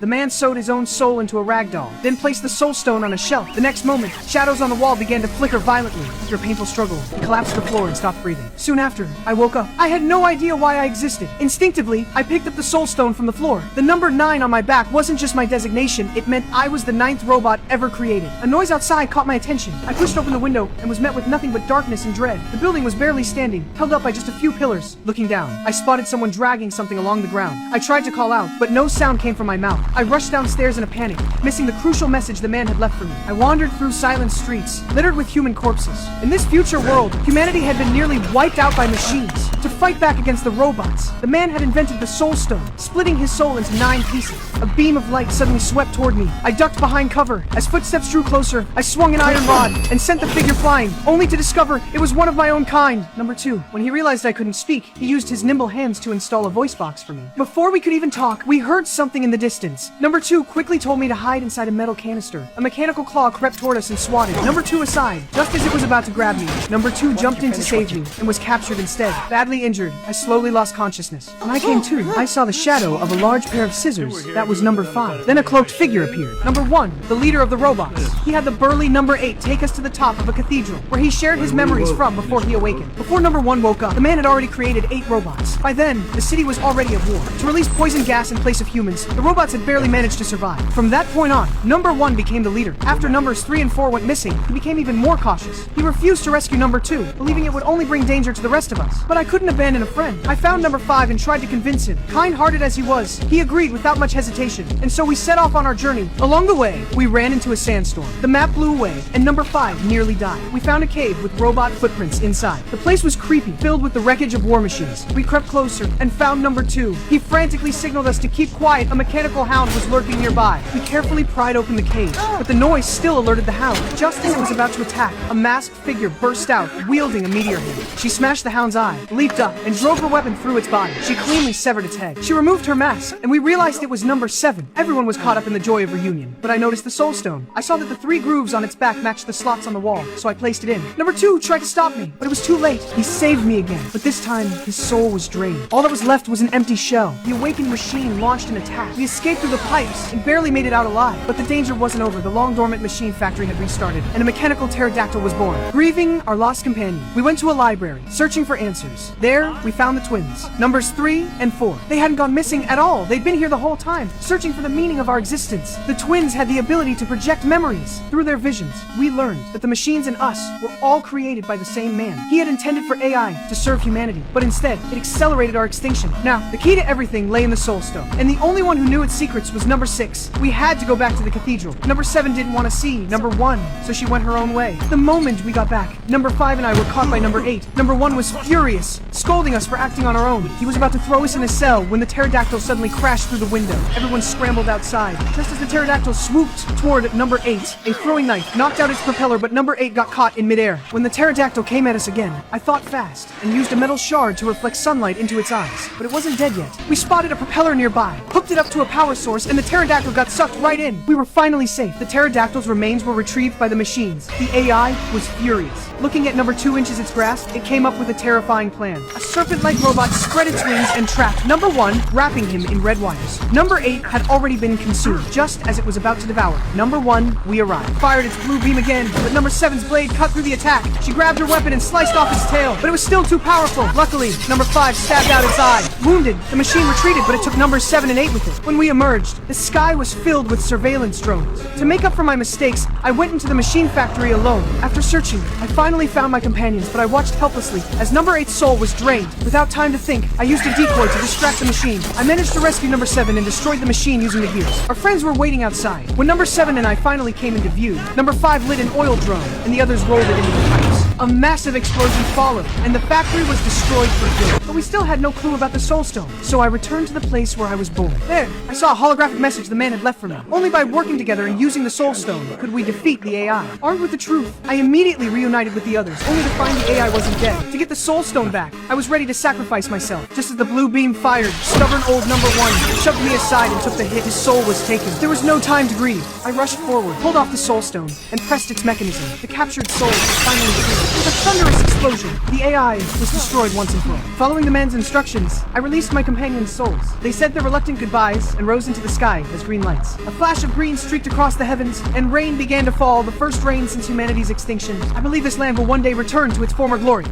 The man sewed his own soul into a rag doll, then placed the soul stone on a shelf. The next moment, shadows on the wall began to flicker violently. After a painful struggle, he collapsed to the floor and stopped breathing. Soon after, I woke up. I had no idea why I existed. Instinctively, I picked up the soul stone from the floor. The number 9 on my back wasn't just my designation, it meant I was the 9th robot ever created. A noise outside caught my attention. I pushed open the window and was met with nothing but darkness and dread. The building was barely standing, held up by just a few pillars. Looking down, I spotted someone dragging something along the ground. I tried to call out, but no sound came from my mouth. I rushed downstairs in a panic, missing the crucial message the man had left for me. I wandered through silent streets, littered with human corpses. In this future world, humanity had been nearly wiped out by machines. To fight back against the robots, the man had invented the Soul Stone, splitting his soul into 9 pieces. A beam of light suddenly swept toward me. I ducked behind cover. As footsteps drew closer, I swung an iron rod and sent the figure flying, only to discover it was one of my own kind. Number 2. When he realized I couldn't speak, he used his nimble hands to install a voice box for me. Before we could even talk, we heard something in the distance. Number 2 quickly told me to hide inside a metal canister. A mechanical claw crept toward us and swatted Number 2 aside, just as it was about to grab me. Number 2 jumped in to save me and was captured instead. Badly injured, I slowly lost consciousness. When I came to, I saw the shadow of a large pair of scissors. That was Number 5. Then a cloaked figure appeared. Number 1, the leader of the robots. He had the burly Number 8 take us to the top of a cathedral, where he shared his memories from before he awakened. Before Number 1 woke up, the man had already created 8 robots. By then, the city was already at war. To release poison gas in place of humans, the robots had barely managed to survive. From that point on, Number 1 became the leader. After Numbers 3 and 4 went missing, he became even more cautious. He refused to rescue Number 2, believing it would only bring danger to the rest of us. But I couldn't abandon a friend. I found Number 5 and tried to convince him. Kind-hearted as he was, he agreed without much hesitation, and so we set off on our journey. Along the way, we ran into a sandstorm. The map blew away, and Number 5 nearly died. We found a cave with robot footprints inside. The place was creepy, filled with the wreckage of war machines. We crept closer and found Number 2. He frantically signaled us to keep quiet. A mechanical hound was lurking nearby. We carefully pried open the cage, but the noise still alerted the hound. Just as it was about to attack, a masked figure burst out, wielding a meteor hammer. She smashed the hound's eye, leaped up, and drove her weapon through its body. She cleanly severed its head. She removed her mask, and we realized it was Number 7. Everyone was caught up in the joy of reunion, but I noticed the soul stone. I saw that the 3 grooves on its back matched the slots on the wall, so I placed it in. Number 2 tried to stop me, but it was too late. He saved me again, but this time, his soul was drained. All that was left was an empty shell. The awakened machine launched an attack. We escaped through the pipes and barely made it out alive, but the danger wasn't over. The long-dormant machine factory had restarted, and a mechanical pterodactyl was born. Grieving our lost companion, we went to a library, searching for answers. There, we found the twins, Numbers 3 and 4. They hadn't gone missing at all. They'd been here the whole time, searching for the meaning of our existence. The twins had the ability to project memories. Through their visions, we learned that the machines and us were all created by the same man. He had intended for AI to serve humanity, but instead, it accelerated our extinction. Now, the key to everything lay in the Soul Stone, and the only one who knew its secrets was Number 6. We had to go back to the cathedral. Number 7 didn't want to see Number 1, so she went her own way. The moment we got back, Number 5 and I were caught by Number 8. Number 1 was furious, scolding us for acting on our own. He was about to throw us in a cell when the pterodactyl suddenly crashed through the window. Everyone scrambled outside. Just as the pterodactyl swooped toward Number 8, a throwing knife knocked out its propeller, but Number 8 got caught in midair. When the pterodactyl came at us again, I thought fast and used a metal shard to reflect sunlight into its eyes. But it wasn't dead yet. We spotted a propeller nearby, hooked it up to a power source, and the pterodactyl got sucked right in. We were finally safe. The pterodactyl's remains were retrieved by the machines. The AI was furious. Looking at Number 2 inches its grasp, it came up with a terrifying plan. A serpent-like robot spread its wings and trapped Number 1, wrapping him in red wires. Number 8 had already been consumed, just as it was about to devour Number 1. We arrived. Fired its blue beam again, but Number 7's blade cut through the attack. She grabbed her weapon and sliced off its tail, but it was still too powerful. Luckily, Number 5 stabbed out its eye. Wounded, the machine retreated, but it took Numbers 7 and 8 with it. When we emerged, the sky was filled with surveillance drones. To make up for my mistakes, I went into the machine factory alone. After searching, I finally found my companions, but I watched helplessly as Number 8's soul was drained. Without time to think, I used a decoy to distract the machine. I managed to rescue Number 7 and destroyed the machine using the gears. Our friends were waiting outside. When Number 7 and I finally came into view, Number 5 lit an oil drum, and the others rolled it into the pipes. A massive explosion followed, and the factory was destroyed for good. But we still had no clue about the Soul Stone, so I returned to the place where I was born. There, I saw a holographic message the man had left for me. Only by working together and using the Soul Stone could we defeat the AI. Armed with the truth, I immediately reunited with the others, only to find the AI wasn't dead. To get the Soul Stone back, I was ready to sacrifice myself. Just as the blue beam fired, stubborn old Number 1 shoved me aside and took the hit. His soul was taken. There was no time to grieve. I rushed forward, pulled off the Soul Stone, and pressed its mechanism. The captured soul was finally free. With a thunderous explosion, the AI was destroyed once and for all. Following the man's instructions, I released my companion's souls. They said their reluctant goodbyes and rose into the sky as green lights. A flash of green streaked across the heavens, and rain began to fall, the first rain since humanity's extinction. I believe this land will one day return to its former glory.